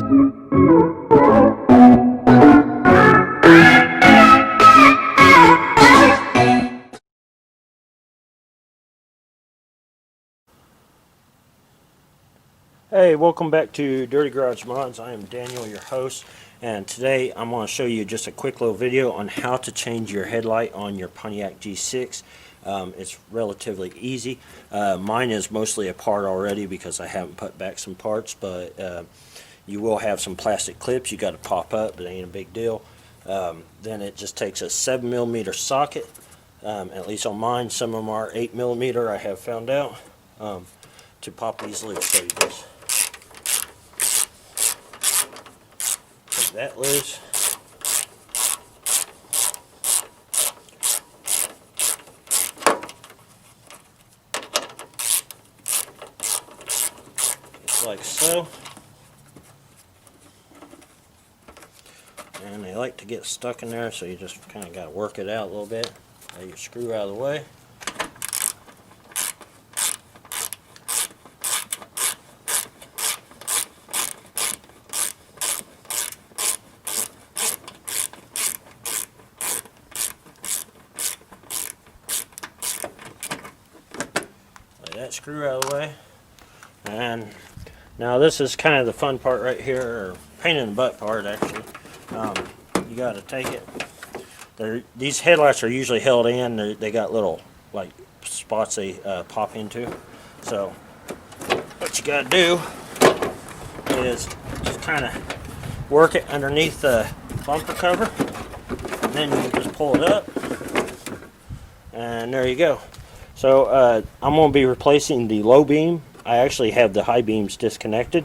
Hey, welcome back to Dirty Garage Mods. I am Daniel, your host, and today I'm going to show you just a quick little video on how to change your headlight on your Pontiac G6. It's relatively easy. Mine is mostly apart already because I haven't put back some parts, but you will have some plastic clips you got to pop up, but it ain't a big deal. Then it just takes a 7mm socket, at least on mine. Some of them are 8mm, I have found out, to pop these loose. So you just take that loose. Just like so. And they like to get stuck in there, so you just kind of got to work it out a little bit. Lay your screw out of the way. That screw out of the way. And now this is kind of the fun part right here, or pain in the butt part actually. You got to take it. These headlights are usually held in. They got little like spots they pop into. So what you got to do is just kind of work it underneath the bumper cover, and then you can just pull it up, and there you go. So I'm going to be replacing the low beam. I actually have the high beams disconnected,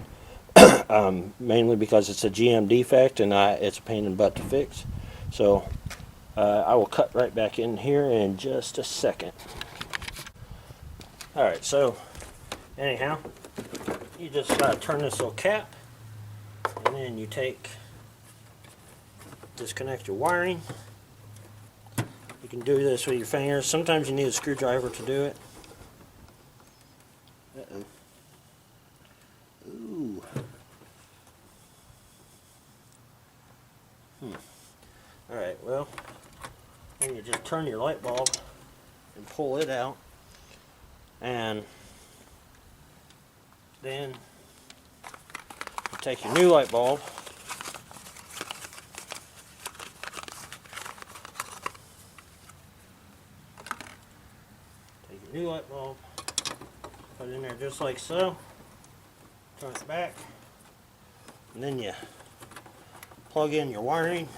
mainly because it's a GM defect and it's a pain in the butt to fix. So I will cut right back in here in just a second. Alright, so anyhow, you just turn this little cap, and then you disconnect your wiring. You can do this with your fingers. Sometimes you need a screwdriver to do it. Uh-oh. Ooh. Alright, well, then you just turn your light bulb and pull it out. And then you take your new light bulb, new light bulb, put it in there just like so, turn it back, and then you plug in your wiring.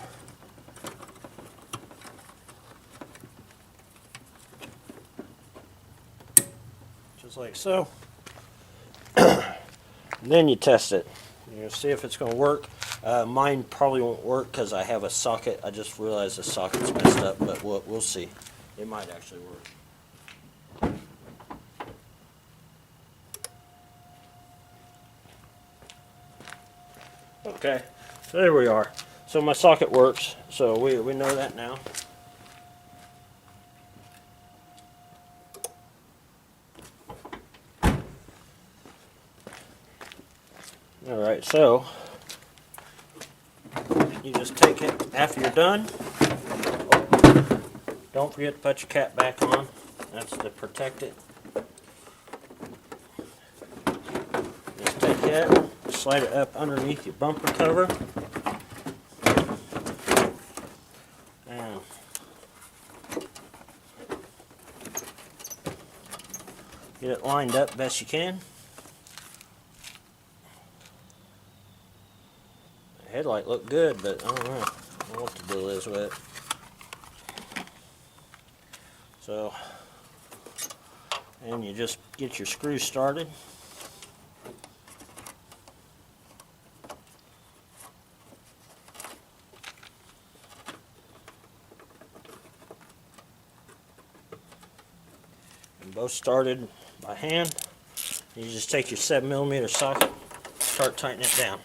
Just like so. Then you test it. You see if it's going to work. Mine probably won't work because I have a socket. I just realized the socket's messed up, but we'll see. It might actually work. Okay, so there we are. So my socket works, so we know that now. Alright, so you just take it after you're done. Don't forget to put your cap back on. That's to protect it. Just take it, slide it up underneath your bumper cover, and get it lined up best you can. The headlight looked good, but I don't know what the deal is with it. So, and you just get your screw started. And both started by hand. You just take your 7mm socket, start tightening it down.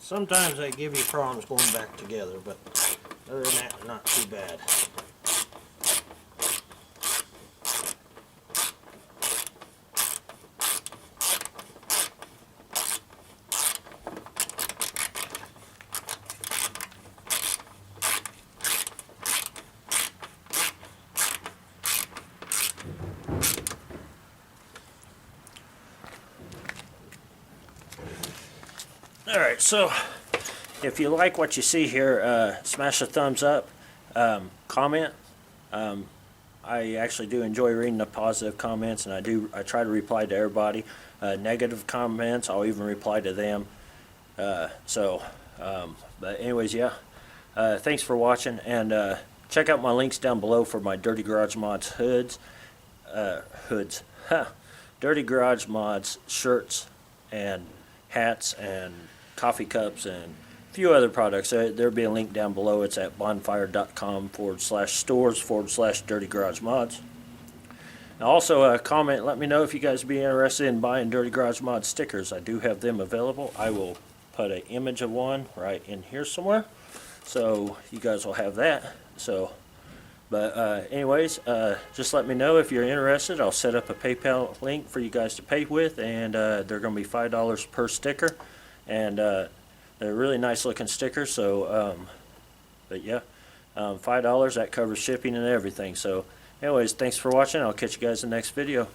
Sometimes they give you problems going back together, but other than that, not too bad. Alright, so if you like what you see here, smash a thumbs up, comment. I actually do enjoy reading the positive comments, and I try to reply to everybody. Negative comments, I'll even reply to them. But anyways, yeah. Thanks for watching, and check out my links down below for my Dirty Garage Mods hoods. Dirty Garage Mods shirts and hats and coffee cups and a few other products. There'll be a link down below. It's at bonfire.com/stores/Dirty Garage Mods. Now also comment, let me know if you guys be interested in buying Dirty Garage Mods stickers. I do have them available. I will put an image of one right in here somewhere, so you guys will have that. But anyways, just let me know if you're interested. I'll set up a PayPal link for you guys to pay with, and they're going to be $5 per sticker, and they're really nice looking stickers. So, but yeah, $5, that covers shipping and everything. So anyways, thanks for watching. I'll catch you guys in the next video.